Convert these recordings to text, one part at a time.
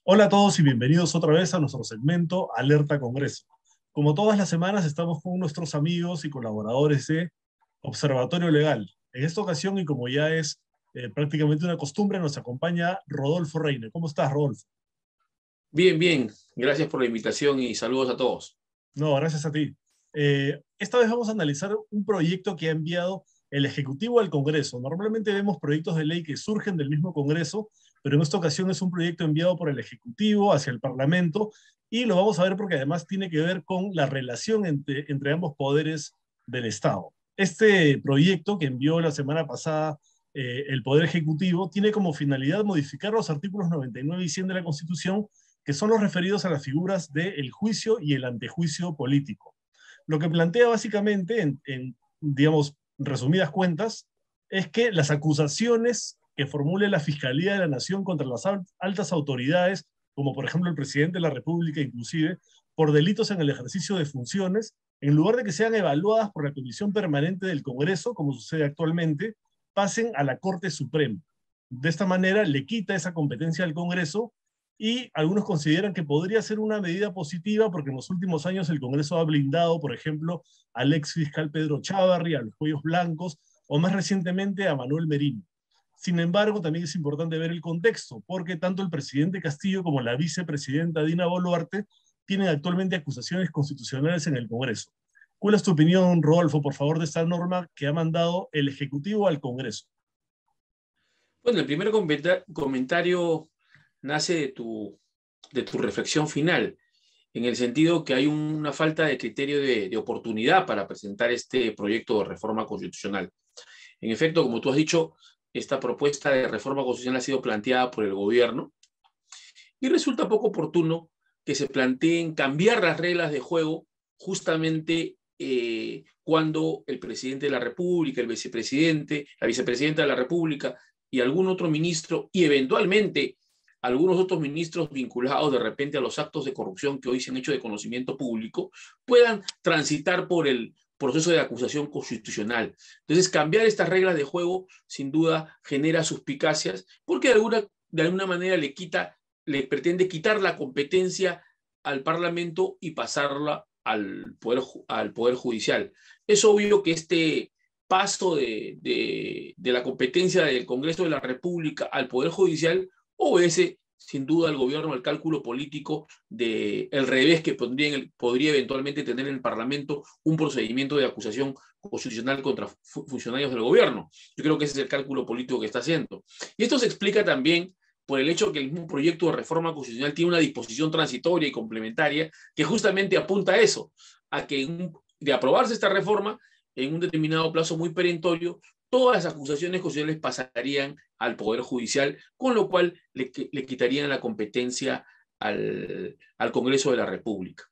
Hola a todos y bienvenidos otra vez a nuestro segmento Alerta Congreso. Como todas las semanas estamos con nuestros amigos y colaboradores de Observatorio Legal. En esta ocasión, y como ya es prácticamente una costumbre, nos acompaña Rodolfo Reine. ¿Cómo estás, Rodolfo? Bien, bien. Gracias por la invitación y saludos a todos. No, gracias a ti. Esta vez vamos a analizar un proyecto que ha enviado el Ejecutivo al Congreso. Normalmente vemos proyectos de ley que surgen del mismo Congreso, pero en esta ocasión es un proyecto enviado por el Ejecutivo hacia el Parlamento y lo vamos a ver porque además tiene que ver con la relación entre ambos poderes del Estado. Este proyecto que envió la semana pasada el Poder Ejecutivo tiene como finalidad modificar los artículos 99 y 100 de la Constitución, que son los referidos a las figuras del juicio y el antejuicio político. Lo que plantea básicamente, digamos, resumidas cuentas, es que las acusaciones que formule la Fiscalía de la Nación contra las altas autoridades, como por ejemplo el presidente de la República inclusive, por delitos en el ejercicio de funciones, en lugar de que sean evaluadas por la Comisión Permanente del Congreso, como sucede actualmente, pasen a la Corte Suprema. De esta manera le quita esa competencia al Congreso y algunos consideran que podría ser una medida positiva porque en los últimos años el Congreso ha blindado, por ejemplo, al ex fiscal Pedro Chávarri, a los Cuellos Blancos o más recientemente a Manuel Merino. Sin embargo, también es importante ver el contexto, porque tanto el presidente Castillo como la vicepresidenta Dina Boluarte tienen actualmente acusaciones constitucionales en el Congreso. ¿Cuál es tu opinión, Rodolfo, por favor, de esta norma que ha mandado el Ejecutivo al Congreso? Bueno, el primer comentario nace de tu reflexión final, en el sentido que hay una falta de criterio de oportunidad para presentar este proyecto de reforma constitucional. En efecto, como tú has dicho, esta propuesta de reforma constitucional ha sido planteada por el gobierno y resulta poco oportuno que se planteen cambiar las reglas de juego justamente cuando el presidente de la República, el vicepresidente, la vicepresidenta de la República y algún otro ministro y eventualmente algunos otros ministros vinculados de repente a los actos de corrupción que hoy se han hecho de conocimiento público puedan transitar por el proceso de acusación constitucional. Entonces, cambiar estas reglas de juego sin duda genera suspicacias porque de alguna manera le pretende quitar la competencia al Parlamento y pasarla al poder Judicial. Es obvio que este paso de la competencia del Congreso de la República al Poder Judicial obedece sin duda al gobierno al cálculo político del revés que podría eventualmente tener en el Parlamento un procedimiento de acusación constitucional contra funcionarios del gobierno. Yo creo que ese es el cálculo político que está haciendo. Y esto se explica también por el hecho que el mismo proyecto de reforma constitucional tiene una disposición transitoria y complementaria que justamente apunta a eso, a que de aprobarse esta reforma en un determinado plazo muy perentorio, todas las acusaciones constitucionales pasarían al Poder Judicial, con lo cual le quitarían la competencia al Congreso de la República.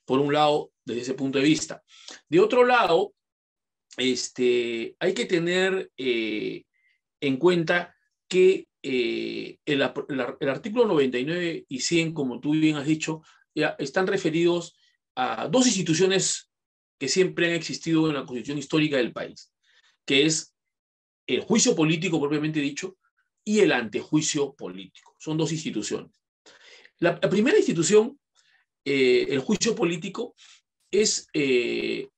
Por un lado, desde ese punto de vista. De otro lado, hay que tener en cuenta que el artículo 99 y 100, como tú bien has dicho, ya están referidos a dos instituciones que siempre han existido en la Constitución histórica del país, que es el juicio político propiamente dicho y el antejuicio político. Son dos instituciones. La primera institución, el juicio político, es, eh,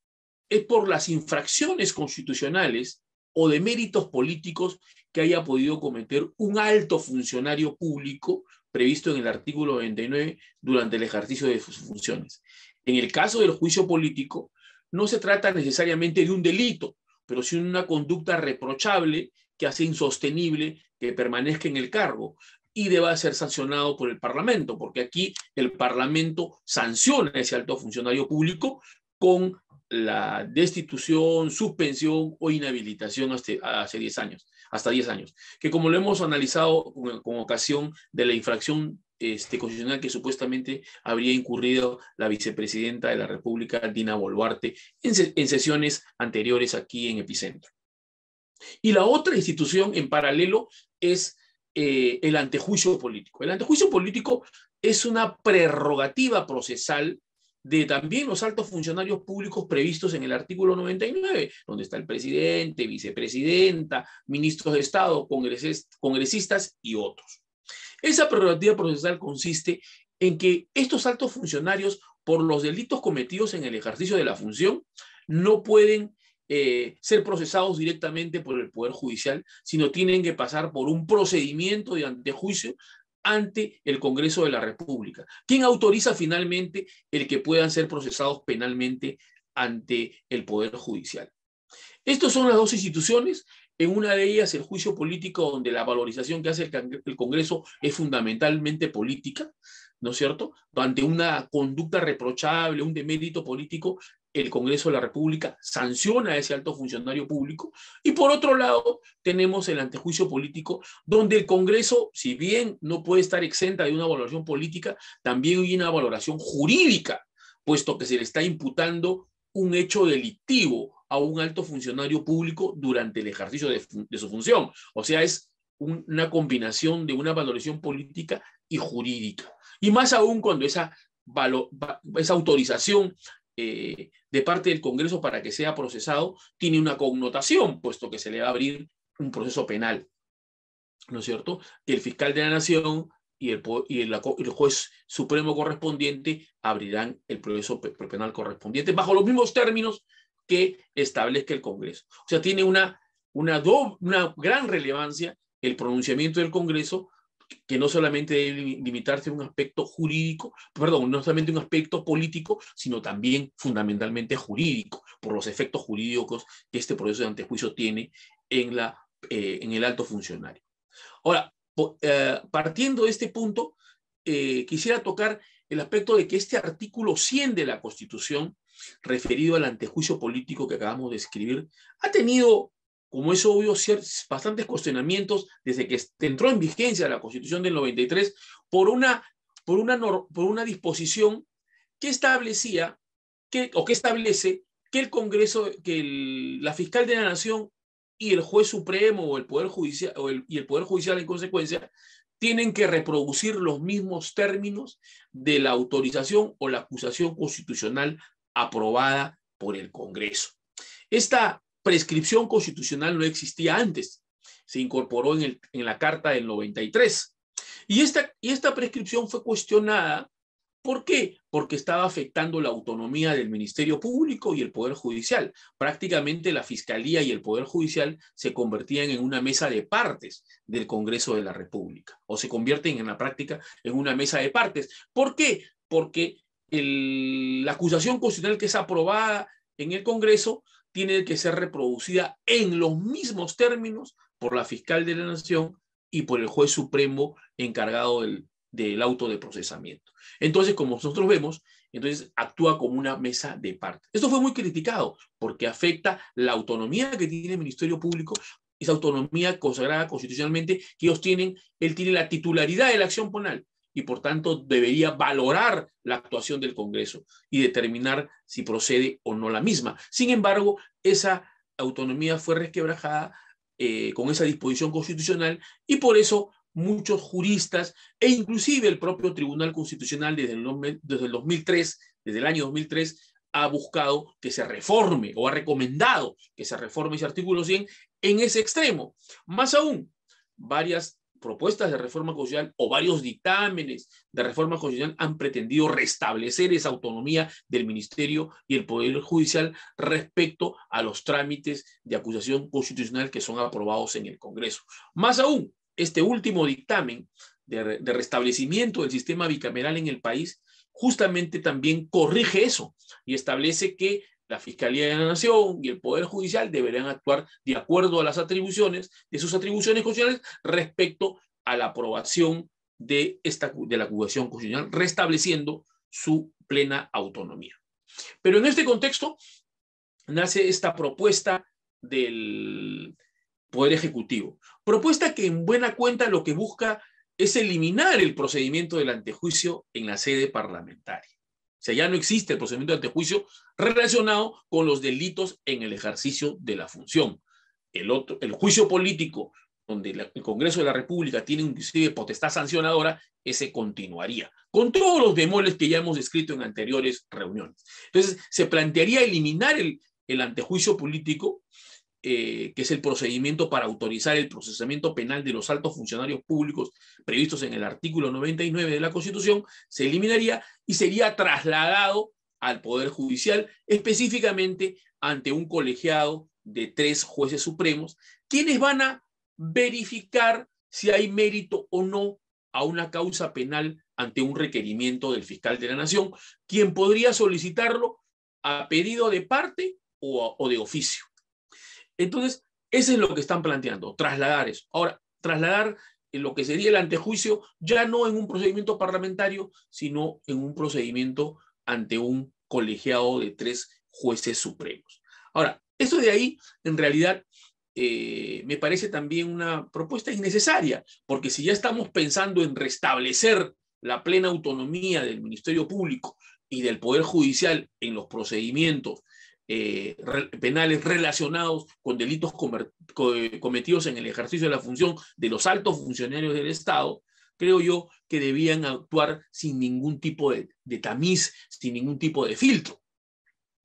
es por las infracciones constitucionales o de méritos políticos que haya podido cometer un alto funcionario público previsto en el artículo 99 durante el ejercicio de sus funciones. En el caso del juicio político, no se trata necesariamente de un delito, pero sí una conducta reprochable que hace insostenible que permanezca en el cargo y deba ser sancionado por el Parlamento, porque aquí el Parlamento sanciona a ese alto funcionario público con la destitución, suspensión o inhabilitación hasta 10 años, que como lo hemos analizado con ocasión de la infracción constitucional que supuestamente habría incurrido la vicepresidenta de la República, Dina Boluarte, en sesiones anteriores aquí en Epicentro. Y la otra institución en paralelo es el antejuicio político. El antejuicio político es una prerrogativa procesal de también los altos funcionarios públicos previstos en el artículo 99, donde está el presidente, vicepresidenta, ministros de Estado, congresistas y otros. Esa prerrogativa procesal consiste en que estos altos funcionarios, por los delitos cometidos en el ejercicio de la función, no pueden ser procesados directamente por el Poder Judicial, sino tienen que pasar por un procedimiento de antejuicio ante el Congreso de la República. ¿Quién autoriza finalmente el que puedan ser procesados penalmente ante el Poder Judicial? Estas son las dos instituciones. En una de ellas, el juicio político, donde la valorización que hace el Congreso es fundamentalmente política, ¿no es cierto? Ante una conducta reprochable, un demérito político, el Congreso de la República sanciona a ese alto funcionario público. Y por otro lado, tenemos el antejuicio político, donde el Congreso, si bien no puede estar exenta de una valoración política, también hay una valoración jurídica, puesto que se le está imputando un hecho delictivo a un alto funcionario público durante el ejercicio de su función. O sea, es una combinación de una valoración política y jurídica. Y más aún cuando esa autorización de parte del Congreso para que sea procesado tiene una connotación, puesto que se le va a abrir un proceso penal, ¿no es cierto? Que el fiscal de la Nación y el juez supremo correspondiente abrirán el proceso penal correspondiente bajo los mismos términos que establezca el Congreso. O sea, tiene una gran relevancia el pronunciamiento del Congreso, que no solamente debe limitarse a un aspecto jurídico, perdón, no solamente un aspecto político, sino también fundamentalmente jurídico, por los efectos jurídicos que este proceso de antejuicio tiene en el alto funcionario. Ahora, partiendo de este punto, quisiera tocar el aspecto de que este artículo 100 de la Constitución, referido al antejuicio político que acabamos de escribir, ha tenido, como es obvio, bastantes cuestionamientos desde que entró en vigencia la Constitución del 93 por una disposición que establecía que establece que el Congreso, que la fiscal de la Nación y el juez supremo o el Poder Judicial y el Poder Judicial en consecuencia tienen que reproducir los mismos términos de la autorización o la acusación constitucional aprobada por el Congreso. Esta prescripción constitucional no existía antes, se incorporó en la Carta del 93. Y esta prescripción fue cuestionada. ¿Por qué? Porque estaba afectando la autonomía del Ministerio Público y el Poder Judicial. Prácticamente la Fiscalía y el Poder Judicial se convertían en una mesa de partes del Congreso de la República, o se convierten en la práctica en una mesa de partes. ¿Por qué? Porque la acusación constitucional que es aprobada en el Congreso tiene que ser reproducida en los mismos términos por la fiscal de la Nación y por el juez supremo encargado del auto de procesamiento. Entonces, como nosotros vemos, entonces actúa como una mesa de partes. Esto fue muy criticado porque afecta la autonomía que tiene el Ministerio Público, esa autonomía consagrada constitucionalmente que ellos tienen. Él tiene la titularidad de la acción penal y por tanto debería valorar la actuación del Congreso y determinar si procede o no la misma. Sin embargo, esa autonomía fue resquebrajada con esa disposición constitucional y por eso muchos juristas e inclusive el propio Tribunal Constitucional desde el año 2003 ha buscado que se reforme o ha recomendado que se reforme ese artículo 100 en ese extremo. Más aún, varias propuestas de reforma constitucional o varios dictámenes de reforma constitucional han pretendido restablecer esa autonomía del Ministerio y el Poder Judicial respecto a los trámites de acusación constitucional que son aprobados en el Congreso. Más aún, este último dictamen de restablecimiento del sistema bicameral en el país justamente también corrige eso y establece que la Fiscalía de la Nación y el Poder Judicial deberán actuar de acuerdo a las atribuciones, de sus atribuciones constitucionales respecto a la aprobación de la acusación constitucional, restableciendo su plena autonomía. Pero en este contexto nace esta propuesta del Poder Ejecutivo. Propuesta que en buena cuenta lo que busca es eliminar el procedimiento del antejuicio en la sede parlamentaria. O sea, ya no existe el procedimiento de antejuicio relacionado con los delitos en el ejercicio de la función. El juicio político, donde el Congreso de la República tiene inclusive potestad sancionadora, ese continuaría, con todos los bemoles que ya hemos descrito en anteriores reuniones. Entonces, se plantearía eliminar el antejuicio político que es el procedimiento para autorizar el procesamiento penal de los altos funcionarios públicos previstos en el artículo 99 de la Constitución, se eliminaría y sería trasladado al Poder Judicial, específicamente ante un colegiado de 3 jueces supremos, quienes van a verificar si hay mérito o no a una causa penal ante un requerimiento del fiscal de la Nación, quien podría solicitarlo a pedido de parte o de oficio. Entonces, eso es lo que están planteando, trasladar eso. Ahora, trasladar lo que sería el antejuicio ya no en un procedimiento parlamentario, sino en un procedimiento ante un colegiado de 3 jueces supremos. Ahora, eso de ahí, en realidad, me parece también una propuesta innecesaria, porque si ya estamos pensando en restablecer la plena autonomía del Ministerio Público y del Poder Judicial en los procedimientos penales relacionados con delitos cometidos en el ejercicio de la función de los altos funcionarios del Estado, creo yo que debían actuar sin ningún tipo de tamiz, sin ningún tipo de filtro.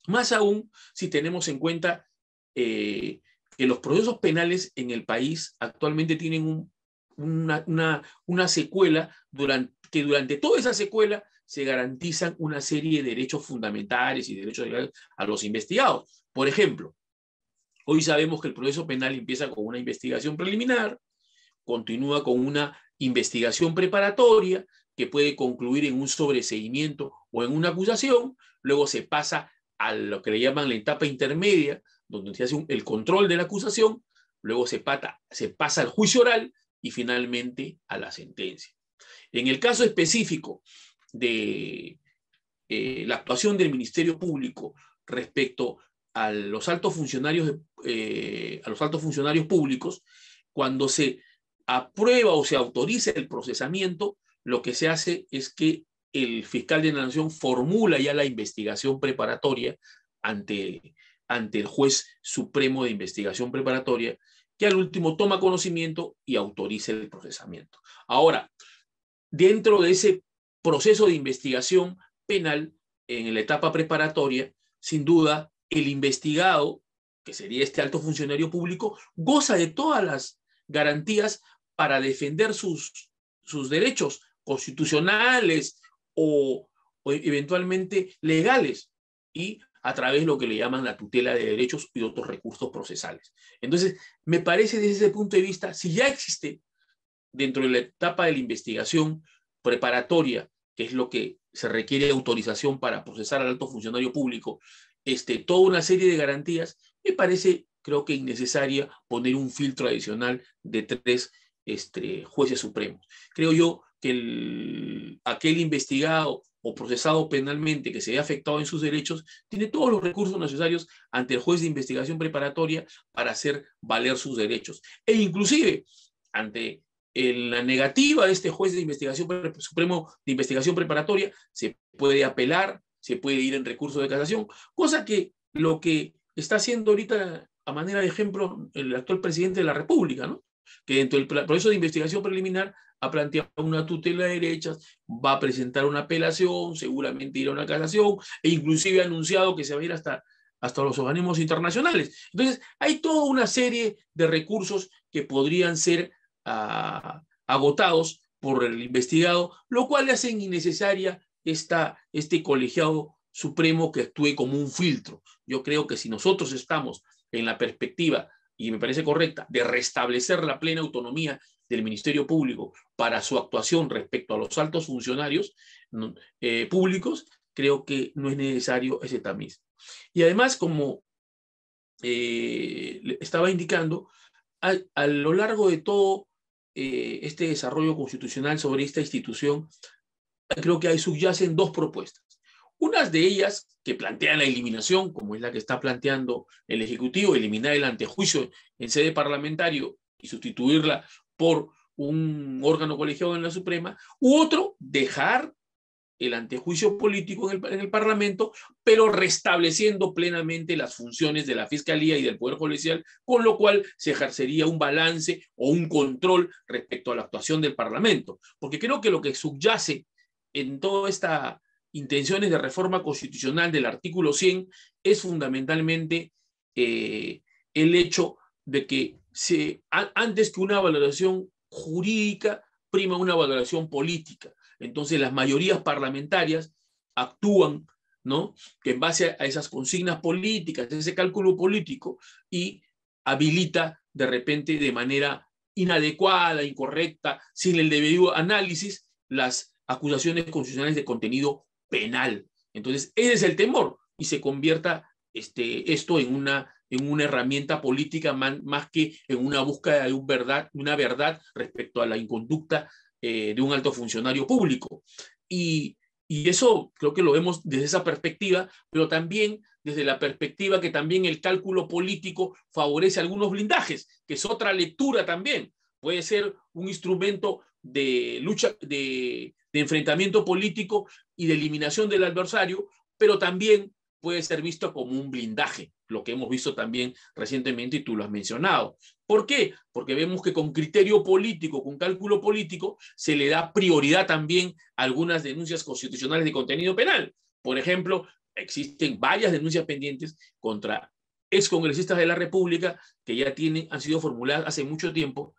Más aún si tenemos en cuenta que los procesos penales en el país actualmente tienen una secuela que durante toda esa secuela se garantizan una serie de derechos fundamentales y derechos legales a los investigados. Por ejemplo, hoy sabemos que el proceso penal empieza con una investigación preliminar, continúa con una investigación preparatoria que puede concluir en un sobreseimiento o en una acusación, luego se pasa a lo que le llaman la etapa intermedia, donde se hace el control de la acusación, luego se pasa al juicio oral y finalmente a la sentencia. En el caso específico de la actuación del Ministerio Público respecto a los altos funcionarios públicos, cuando se aprueba o se autoriza el procesamiento, lo que se hace es que el fiscal de la Nación formula ya la investigación preparatoria ante el juez supremo de investigación preparatoria, que al último toma conocimiento y autoriza el procesamiento. Ahora, dentro de ese proceso de investigación penal, en la etapa preparatoria, sin duda, el investigado, que sería este alto funcionario público, goza de todas las garantías para defender sus derechos constitucionales o eventualmente legales, y a través de lo que le llaman la tutela de derechos y otros recursos procesales. Entonces, me parece desde ese punto de vista, si ya existe dentro de la etapa de la investigación preparatoria, que es lo que se requiere de autorización para procesar al alto funcionario público, toda una serie de garantías, me parece, creo que innecesaria poner un filtro adicional de 3 jueces supremos. Creo yo que aquel investigado o procesado penalmente que se vea afectado en sus derechos tiene todos los recursos necesarios ante el juez de investigación preparatoria para hacer valer sus derechos. E inclusive, ante la negativa de este juez de investigación supremo de investigación preparatoria, se puede apelar, se puede ir en recurso de casación, cosa que lo que está haciendo ahorita a manera de ejemplo el actual presidente de la República, ¿no? Que dentro del proceso de investigación preliminar ha planteado una tutela de derechos, va a presentar una apelación, seguramente irá a una casación, e inclusive ha anunciado que se va a ir hasta los organismos internacionales. Entonces, hay toda una serie de recursos que podrían ser agotados por el investigado, lo cual le hacen innecesaria este colegiado supremo que actúe como un filtro. Yo creo que si nosotros estamos en la perspectiva, y me parece correcta, de restablecer la plena autonomía del Ministerio Público para su actuación respecto a los altos funcionarios públicos, creo que no es necesario ese tamiz. Y además, como estaba indicando, a lo largo de todo este desarrollo constitucional sobre esta institución, creo que subyacen 2 propuestas. Unas de ellas que plantean la eliminación, como es la que está planteando el Ejecutivo, eliminar el antejuicio en sede parlamentario y sustituirla por un órgano colegiado en la Suprema, u otro, dejar el antejuicio político en el Parlamento, pero restableciendo plenamente las funciones de la Fiscalía y del Poder Judicial, con lo cual se ejercería un balance o un control respecto a la actuación del Parlamento. Porque creo que lo que subyace en toda esta intenciones de reforma constitucional del artículo 100 es fundamentalmente el hecho de que antes que una valoración jurídica, prima una valoración política. Entonces las mayorías parlamentarias actúan, ¿no?, que en base a esas consignas políticas, ese cálculo político, y habilita de repente de manera inadecuada, incorrecta, sin el debido análisis, las acusaciones constitucionales de contenido penal. Entonces, ese es el temor, y se convierta esto en una herramienta política más que en una búsqueda de una verdad respecto a la inconducta de un alto funcionario público. Y eso creo que lo vemos desde esa perspectiva, pero también desde la perspectiva que también el cálculo político favorece algunos blindajes, que es otra lectura también. Puede ser un instrumento de lucha, de enfrentamiento político y de eliminación del adversario, pero también puede ser visto como un blindaje, lo que hemos visto también recientemente y tú lo has mencionado. ¿Por qué? Porque vemos que con criterio político, con cálculo político, se le da prioridad también a algunas denuncias constitucionales de contenido penal. Por ejemplo, existen varias denuncias pendientes contra excongresistas de la República que ya han sido formuladas hace mucho tiempo,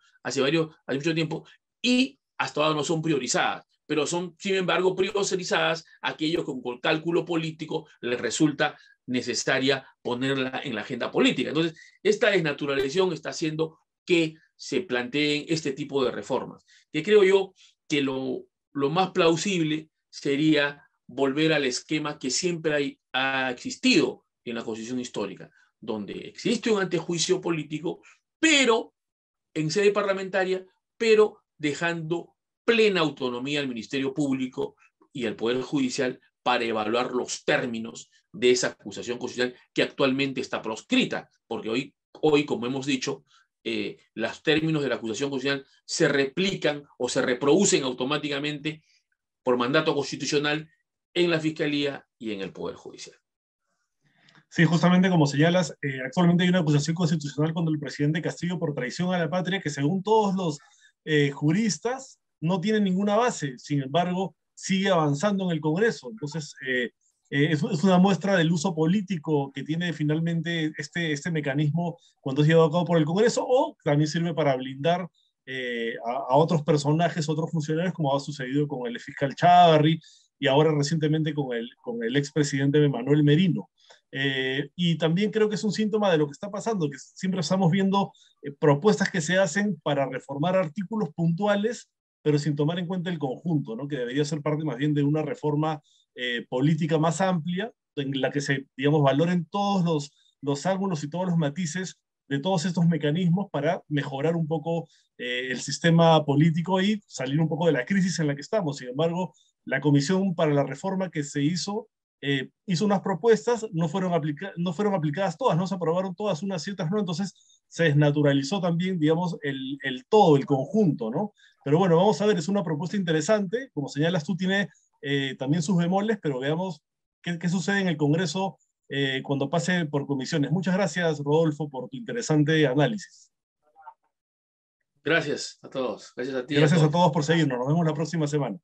y hasta ahora no son priorizadas, pero son, sin embargo, priorizadas aquellos que con cálculo político les resulta necesaria ponerla en la agenda política. Entonces, esta desnaturalización está haciendo que se planteen este tipo de reformas, que creo yo que lo más plausible sería volver al esquema que siempre ha existido en la Constitución histórica, donde existe un antejuicio político, pero en sede parlamentaria, pero dejando plena autonomía al Ministerio Público y al Poder Judicial para evaluar los términos de esa acusación constitucional que actualmente está proscrita, porque hoy como hemos dicho, los términos de la acusación constitucional se replican o se reproducen automáticamente por mandato constitucional en la Fiscalía y en el Poder Judicial. Sí, justamente como señalas, actualmente hay una acusación constitucional contra el presidente Castillo por traición a la patria que según todos los juristas no tiene ninguna base, sin embargo sigue avanzando en el Congreso. Entonces es una muestra del uso político que tiene finalmente este mecanismo cuando es llevado a cabo por el Congreso, o también sirve para blindar a otros personajes, otros funcionarios, como ha sucedido con el fiscal Chávarri y ahora recientemente con el expresidente Manuel Merino. Y también creo que es un síntoma de lo que está pasando, que siempre estamos viendo propuestas que se hacen para reformar artículos puntuales, pero sin tomar en cuenta el conjunto, ¿no?, que debería ser parte más bien de una reforma política más amplia, en la que se, digamos, valoren todos los ángulos y todos los matices de todos estos mecanismos para mejorar un poco el sistema político y salir un poco de la crisis en la que estamos. Sin embargo, la Comisión para la Reforma que se hizo unas propuestas, no fueron aplicadas todas, no se aprobaron todas, unas ciertas no, entonces se desnaturalizó también, digamos, el todo, el conjunto, ¿no? Pero bueno, vamos a ver, es una propuesta interesante, como señalas tú, tiene también sus bemoles, pero veamos qué sucede en el Congreso cuando pase por comisiones. Muchas gracias, Rodolfo, por tu interesante análisis. Gracias a todos. Gracias a ti y a Gracias a todos. todos por seguirnos. Nos vemos la próxima semana.